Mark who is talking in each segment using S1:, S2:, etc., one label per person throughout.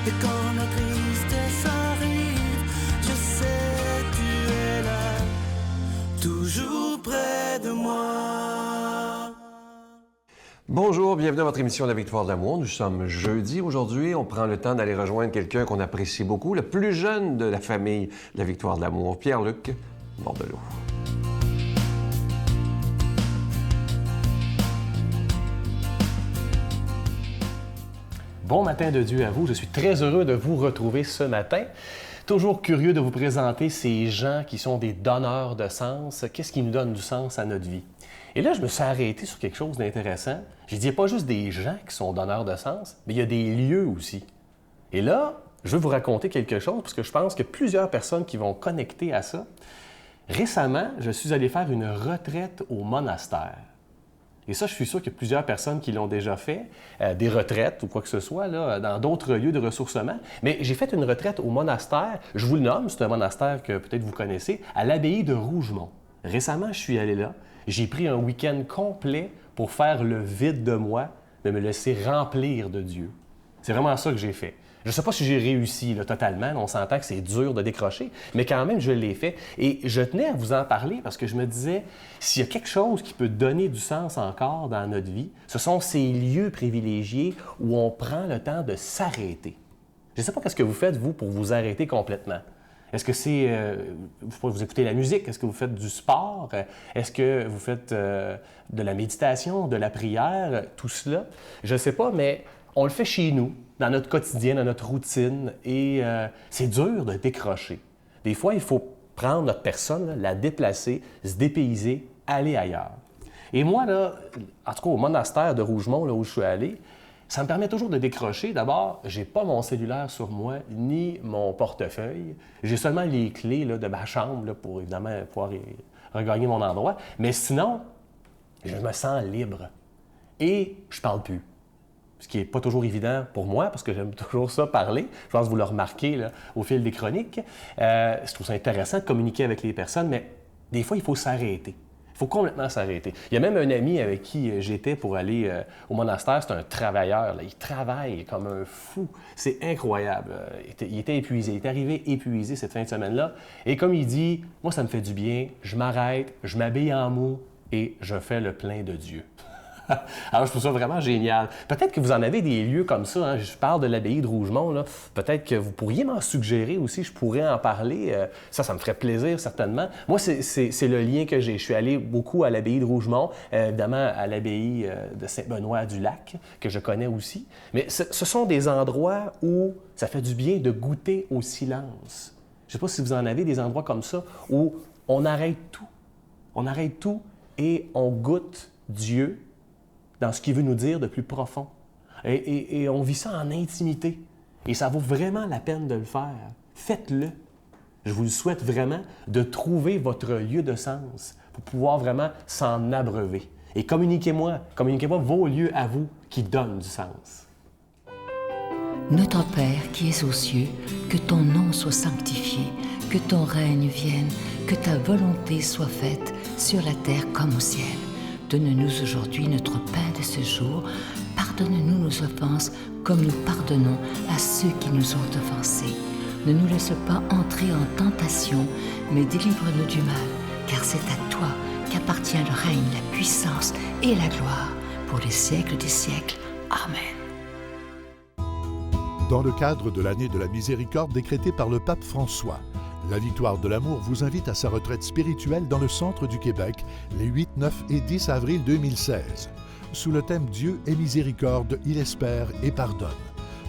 S1: Et quand la tristesse arrive, je sais tu es là, toujours près de moi.
S2: Bonjour, bienvenue à votre émission La Victoire de l'amour. Nous sommes jeudi. Aujourd'hui, on prend le temps d'aller rejoindre quelqu'un qu'on apprécie beaucoup, le plus jeune de la famille La Victoire de l'amour, Pierre-Luc Bordelot.
S3: Bon matin de Dieu à vous. Je suis très heureux de vous retrouver ce matin. Toujours curieux de vous présenter ces gens qui sont des donneurs de sens. Qu'est-ce qui nous donne du sens à notre vie? Et là, je me suis arrêté sur quelque chose d'intéressant. J'ai dit, il n'y a pas juste des gens qui sont donneurs de sens, mais il y a des lieux aussi. Et là, je veux vous raconter quelque chose, parce que je pense que plusieurs personnes qui vont connecter à ça. Récemment, je suis allé faire une retraite au monastère. Et ça, je suis sûr qu'il y a plusieurs personnes qui l'ont déjà fait, des retraites ou quoi que ce soit, là, dans d'autres lieux de ressourcement. Mais j'ai fait une retraite au monastère, je vous le nomme, c'est un monastère que peut-être vous connaissez, à l'abbaye de Rougemont. Récemment, je suis allé là. J'ai pris un week-end complet pour faire le vide de moi, de me laisser remplir de Dieu. C'est vraiment ça que j'ai fait. Je ne sais pas si j'ai réussi là, totalement, on s'entend que c'est dur de décrocher, mais quand même, je l'ai fait. Et je tenais à vous en parler parce que je me disais, s'il y a quelque chose qui peut donner du sens encore dans notre vie, ce sont ces lieux privilégiés où on prend le temps de s'arrêter. Je ne sais pas ce que vous faites, vous, pour vous arrêter complètement. Est-ce que c'est... vous écoutez la musique? Est-ce que vous faites du sport? Est-ce que vous faites de la méditation, de la prière? Tout cela? Je ne sais pas, mais on le fait chez nous, dans notre quotidien, dans notre routine, et c'est dur de décrocher. Des fois, il faut prendre notre personne, là, la déplacer, se dépayser, aller ailleurs. Et moi, là, en tout cas au monastère de Rougemont, là où je suis allé, ça me permet toujours de décrocher. D'abord, je n'ai pas mon cellulaire sur moi, ni mon portefeuille. J'ai seulement les clés là, de ma chambre là, pour évidemment pouvoir regagner mon endroit. Mais sinon, je me sens libre. Et je ne parle plus. Ce qui n'est pas toujours évident pour moi, parce que j'aime toujours ça parler. Je pense que vous le remarquez là, au fil des chroniques. Je trouve ça intéressant de communiquer avec les personnes, mais des fois, il faut s'arrêter. Il faut complètement s'arrêter. Il y a même un ami avec qui j'étais pour aller au monastère, c'est un travailleur. Là. Il travaille comme un fou. C'est incroyable. Il était épuisé. Il est arrivé épuisé cette fin de semaine-là. Et comme il dit, moi, ça me fait du bien. Je m'arrête, je m'habille en mou et je fais le plein de Dieu. Alors, je trouve ça vraiment génial. Peut-être que vous en avez des lieux comme ça. Hein? Je parle de l'abbaye de Rougemont. Là. Peut-être que vous pourriez m'en suggérer aussi. Je pourrais en parler. Ça me ferait plaisir, certainement. Moi, c'est le lien que j'ai. Je suis allé beaucoup à l'abbaye de Rougemont, évidemment à l'abbaye de Saint-Benoît-du-Lac, que je connais aussi. Mais ce sont des endroits où ça fait du bien de goûter au silence. Je ne sais pas si vous en avez des endroits comme ça où on arrête tout. On arrête tout et on goûte Dieu dans ce qu'il veut nous dire de plus profond. Et on vit ça en intimité. Et ça vaut vraiment la peine de le faire. Faites-le. Je vous le souhaite vraiment de trouver votre lieu de sens pour pouvoir vraiment s'en abreuver. Et communiquez-moi vos lieux à vous qui donnent du sens.
S4: Notre Père qui es aux cieux, que ton nom soit sanctifié, que ton règne vienne, que ta volonté soit faite sur la terre comme au ciel. Donne-nous aujourd'hui notre pain de ce jour. Pardonne-nous nos offenses comme nous pardonnons à ceux qui nous ont offensés. Ne nous laisse pas entrer en tentation, mais délivre-nous du mal, car c'est à toi qu'appartient le règne, la puissance et la gloire pour les siècles des siècles. Amen.
S5: Dans le cadre de l'année de la miséricorde décrétée par le pape François, La Victoire de l'amour vous invite à sa retraite spirituelle dans le centre du Québec les 8, 9 et 10 avril 2016. Sous le thème « Dieu est miséricorde, il espère et pardonne ».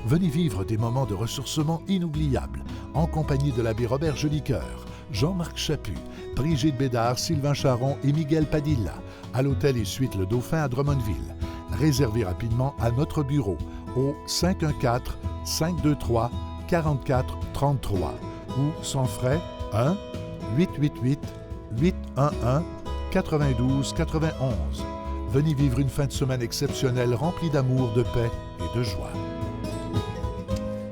S5: Venez vivre des moments de ressourcement inoubliables en compagnie de l'abbé Robert Jolicoeur, Jean-Marc Chaput, Brigitte Bédard, Sylvain Charon et Miguel Padilla à l'hôtel et suite Le Dauphin à Drummondville. Réservez rapidement à notre bureau au 514-523-4433 ou sans frais 1-888-811-9291. Venez vivre une fin de semaine exceptionnelle remplie d'amour, de paix et de joie.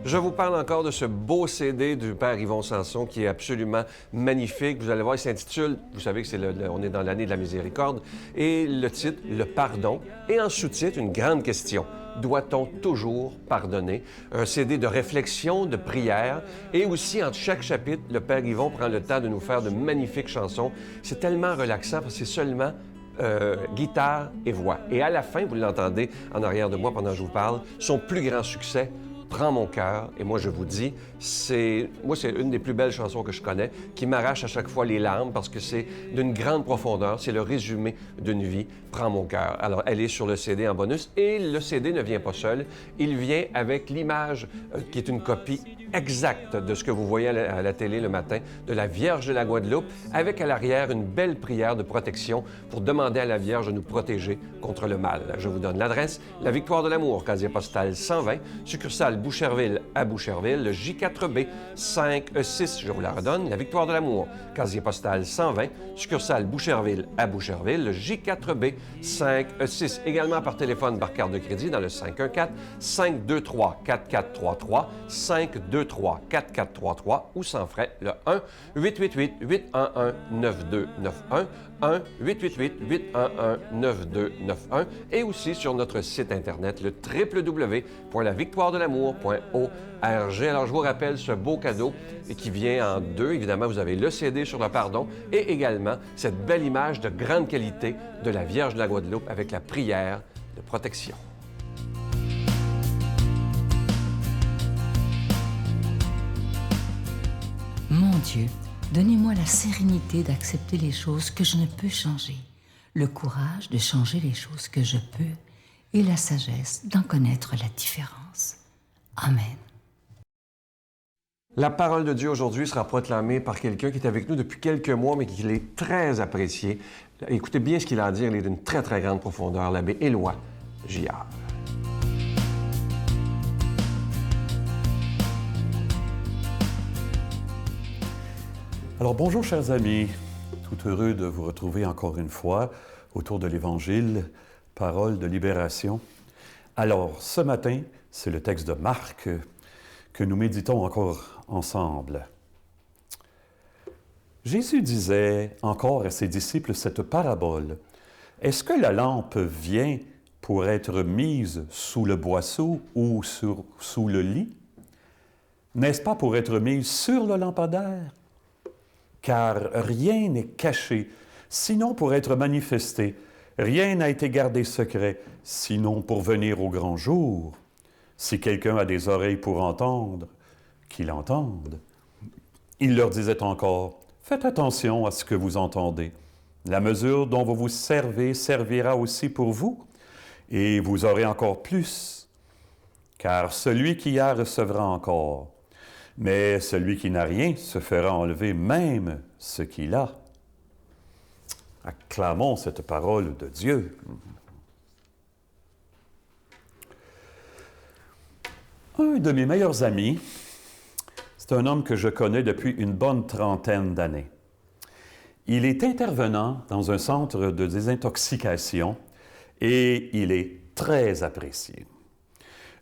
S2: Je vous parle encore de ce beau CD du Père Yvon Sanson qui est absolument magnifique. Vous allez voir, il s'intitule, vous savez que on est dans l'année de la miséricorde, et le titre, Le pardon, et en sous-titre, une grande question. Doit-on toujours pardonner? Un CD de réflexion, de prière, et aussi entre chaque chapitre, le Père Yvon prend le temps de nous faire de magnifiques chansons. C'est tellement relaxant parce que c'est seulement guitare et voix. Et à la fin, vous l'entendez en arrière de moi pendant que je vous parle, son plus grand succès, Prends mon cœur. Et moi, je vous dis, c'est une des plus belles chansons que je connais, qui m'arrache à chaque fois les larmes parce que c'est d'une grande profondeur. C'est le résumé d'une vie, Prends mon cœur. Alors, elle est sur le CD en bonus et le CD ne vient pas seul. Il vient avec l'image qui est une copie exacte de ce que vous voyez à la télé le matin, de la Vierge de la Guadeloupe, avec à l'arrière une belle prière de protection pour demander à la Vierge de nous protéger contre le mal. Je vous donne l'adresse, La Victoire de l'amour, casier postal 120, succursale Boucherville à Boucherville, le J4B 56, je vous la redonne, La Victoire de l'amour, casier postal 120, succursale Boucherville à Boucherville, le J4B 56. Également par téléphone par carte de crédit dans le 514-523-4433, 523-4433 ou sans frais, le 1-888-811-9291, 1-888-811-9291 et aussi sur notre site Internet, le www.lavictoiredelamour.org. Alors, je vous rappelle ce beau cadeau qui vient en deux. Évidemment, vous avez le CD sur le pardon et également cette belle image de grande qualité de la Vierge de la Guadeloupe avec la prière de protection.
S4: Mon Dieu, donnez-moi la sérénité d'accepter les choses que je ne peux changer, le courage de changer les choses que je peux et la sagesse d'en connaître la différence. Amen.
S2: La parole de Dieu aujourd'hui sera proclamée par quelqu'un qui est avec nous depuis quelques mois, mais qui est très apprécié. Écoutez bien ce qu'il a à dire, il est d'une très, très grande profondeur, l'abbé Éloi Giard.
S6: Alors bonjour chers amis, tout heureux de vous retrouver encore une fois autour de l'Évangile, parole de libération. Alors ce matin, c'est le texte de Marc que nous méditons encore ensemble. Jésus disait encore à ses disciples cette parabole. « Est-ce que la lampe vient pour être mise sous le boisseau ou sous le lit? N'est-ce pas pour être mise sur le lampadaire? Car rien n'est caché, sinon pour être manifesté. Rien n'a été gardé secret, sinon pour venir au grand jour. Si quelqu'un a des oreilles pour entendre, qu'il entende. » Il leur disait encore, « Faites attention à ce que vous entendez. La mesure dont vous vous servez servira aussi pour vous, et vous aurez encore plus. Car celui qui a recevra encore, mais celui qui n'a rien se fera enlever même ce qu'il a. » Acclamons cette parole de Dieu. Un de mes meilleurs amis, c'est un homme que je connais depuis une bonne trentaine d'années. Il est intervenant dans un centre de désintoxication et il est très apprécié.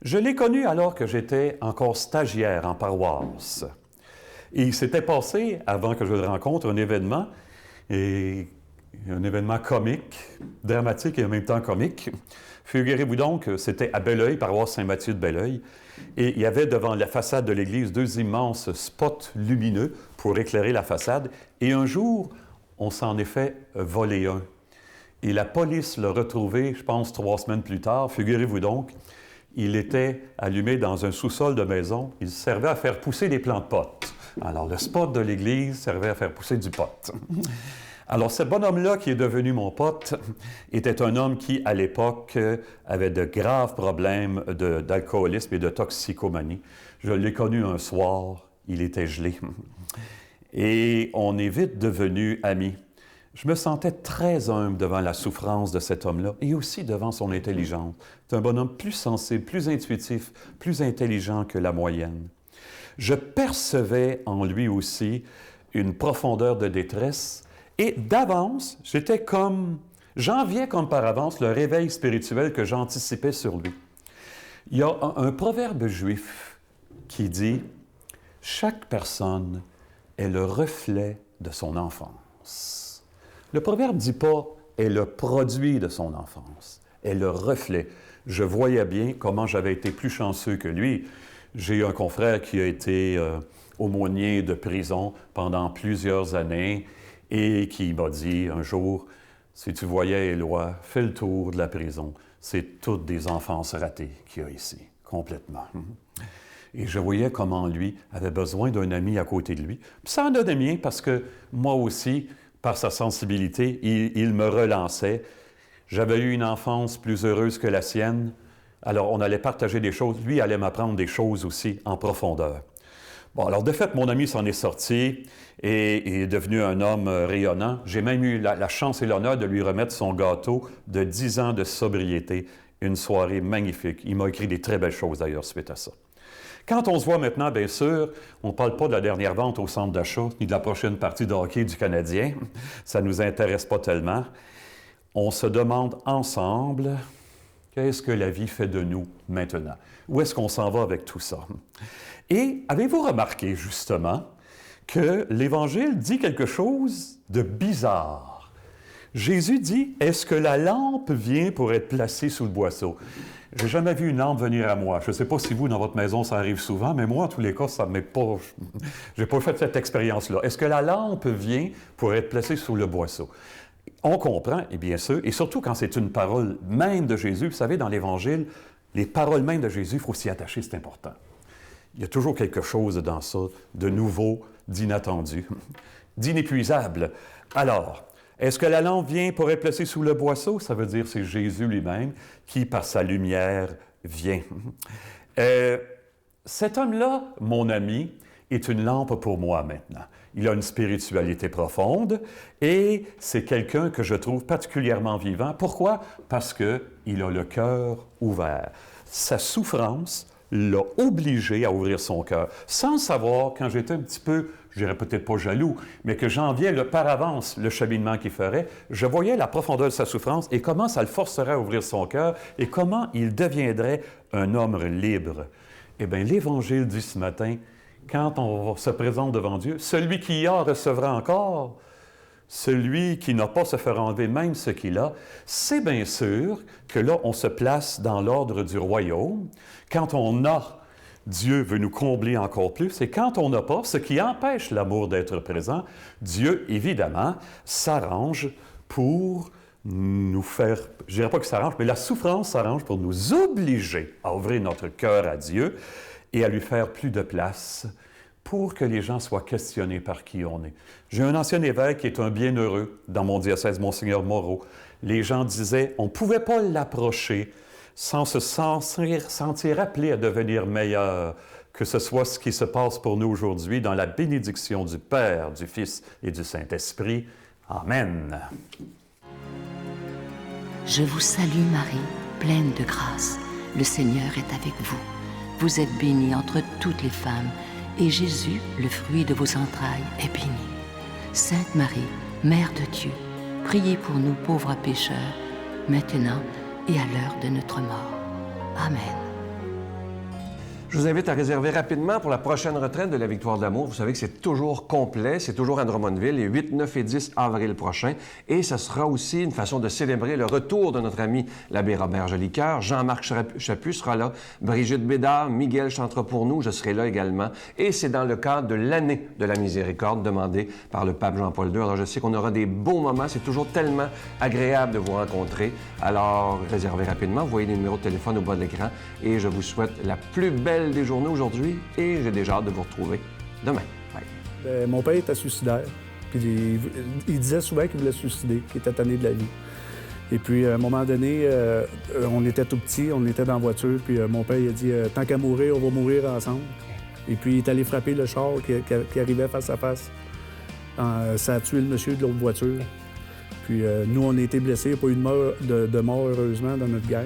S6: Je l'ai connu alors que j'étais encore stagiaire en paroisse. Et il s'était passé, avant que je le rencontre, un événement comique, dramatique et en même temps comique. Figurez-vous donc, c'était à Belleuil, paroisse Saint-Mathieu de Belleuil, et il y avait devant la façade de l'église 2 immenses spots lumineux pour éclairer la façade. Et un jour, on s'en est fait voler un. Et la police l'a retrouvé, je pense, 3 semaines plus tard. Figurez-vous donc, il était allumé dans un sous-sol de maison. Il servait à faire pousser des plants de pot. Alors, le spot de l'église servait à faire pousser du pot. Alors, ce bonhomme-là, qui est devenu mon pote, était un homme qui, à l'époque, avait de graves problèmes d'alcoolisme et de toxicomanie. Je l'ai connu un soir, il était gelé. Et on est vite devenus amis. Je me sentais très humble devant la souffrance de cet homme-là et aussi devant son intelligence. C'est un bonhomme plus sensible, plus intuitif, plus intelligent que la moyenne. Je percevais en lui aussi une profondeur de détresse. Et d'avance, j'enviais comme par avance le réveil spirituel que j'anticipais sur lui. Il y a un proverbe juif qui dit « Chaque personne est le reflet de son enfance. » Le proverbe ne dit pas « est le produit de son enfance », est le reflet. je voyais bien comment j'avais été plus chanceux que lui. J'ai eu un confrère qui a été aumônier de prison pendant plusieurs années et qui m'a dit un jour, si tu voyais Éloi, fais le tour de la prison. C'est toutes des enfances ratées qu'il y a ici, complètement. Et je voyais comment lui avait besoin d'un ami à côté de lui. Puis ça en donnait mien parce que moi aussi, par sa sensibilité, il me relançait. J'avais eu une enfance plus heureuse que la sienne. Alors, on allait partager des choses. Lui allait m'apprendre des choses aussi en profondeur. Bon, alors de fait, mon ami s'en est sorti et est devenu un homme rayonnant. J'ai même eu la chance et l'honneur de lui remettre son gâteau de 10 ans de sobriété. Une soirée magnifique. Il m'a écrit des très belles choses d'ailleurs suite à ça. Quand on se voit maintenant, bien sûr, on ne parle pas de la dernière vente au centre d'achat ni de la prochaine partie de hockey du Canadien. Ça ne nous intéresse pas tellement. On se demande ensemble, qu'est-ce que la vie fait de nous maintenant? Où est-ce qu'on s'en va avec tout ça? Et avez-vous remarqué, justement, que l'Évangile dit quelque chose de bizarre? Jésus dit, « Est-ce que la lampe vient pour être placée sous le boisseau? » J'ai jamais vu une lampe venir à moi. Je ne sais pas si vous, dans votre maison, ça arrive souvent, mais moi, en tous les cas, ça ne m'est pas... J'ai pas fait cette expérience-là. Est-ce que la lampe vient pour être placée sous le boisseau? On comprend, et bien sûr, et surtout quand c'est une parole même de Jésus. Vous savez, dans l'Évangile, les paroles mêmes de Jésus, il faut s'y attacher, c'est important. Il y a toujours quelque chose dans ça, de nouveau, d'inattendu, d'inépuisable. Alors, est-ce que la lampe vient pour être placée sous le boisseau? Ça veut dire que c'est Jésus lui-même qui, par sa lumière, vient. Cet homme-là, mon ami, est une lampe pour moi maintenant. Il a une spiritualité profonde et c'est quelqu'un que je trouve particulièrement vivant. Pourquoi? Parce qu'il a le cœur ouvert. Sa souffrance l'a obligé à ouvrir son cœur, sans savoir, quand j'étais un petit peu, je dirais peut-être pas jaloux, mais que j'enviais par avance le cheminement qu'il ferait, je voyais la profondeur de sa souffrance et comment ça le forcerait à ouvrir son cœur et comment il deviendrait un homme libre. Eh bien, l'Évangile dit ce matin, quand on se présente devant Dieu, celui qui a recevra encore, celui qui n'a pas se fera enlever même ce qu'il a. C'est bien sûr que là, on se place dans l'ordre du royaume. Quand on a, Dieu veut nous combler encore plus. Et quand on n'a pas, ce qui empêche l'amour d'être présent, Dieu, évidemment, s'arrange pour nous faire, je ne dirais pas que s'arrange, mais la souffrance s'arrange pour nous obliger à ouvrir notre cœur à Dieu et à lui faire plus de place pour que les gens soient questionnés par qui on est. J'ai un ancien évêque qui est un bienheureux dans mon diocèse, Monseigneur Moreau. Les gens disaient, on ne pouvait pas l'approcher sans se sentir appelé à devenir meilleur, que ce soit ce qui se passe pour nous aujourd'hui dans la bénédiction du Père, du Fils et du Saint-Esprit. Amen.
S4: Je vous salue Marie, pleine de grâce. Le Seigneur est avec vous. Vous êtes bénie entre toutes les femmes, et Jésus, le fruit de vos entrailles, est béni. Sainte Marie, Mère de Dieu, priez pour nous pauvres pécheurs, maintenant et à l'heure de notre mort. Amen.
S2: Je vous invite à réserver rapidement pour la prochaine retraite de la Victoire de l'Amour. Vous savez que c'est toujours complet, c'est toujours à Drummondville, les 8, 9 et 10 avril prochains. Et ce sera aussi une façon de célébrer le retour de notre ami l'abbé Robert Jolicoeur. Jean-Marc Chaput sera là, Brigitte Bédard, Miguel chantera pour nous, je serai là également. Et c'est dans le cadre de l'année de la miséricorde demandée par le pape Jean-Paul II. Alors je sais qu'on aura des beaux moments, c'est toujours tellement agréable de vous rencontrer. Alors réservez rapidement, vous voyez les numéros de téléphone au bas de l'écran et je vous souhaite la plus belle des journées aujourd'hui et j'ai déjà hâte de vous retrouver demain. Bye.
S7: Mon père était suicidaire. Puis il disait souvent qu'il voulait se suicider, qu'il était tanné de la vie. Et puis, à un moment donné, on était tout petits, on était dans la voiture, puis mon père il a dit « Tant qu'à mourir, on va mourir ensemble. » Et puis, il est allé frapper le char qui arrivait face à face. Ça a tué le monsieur de l'autre voiture. Puis, nous, on a été blessés. Il n'y a pas eu de mort, heureusement, dans notre guerre.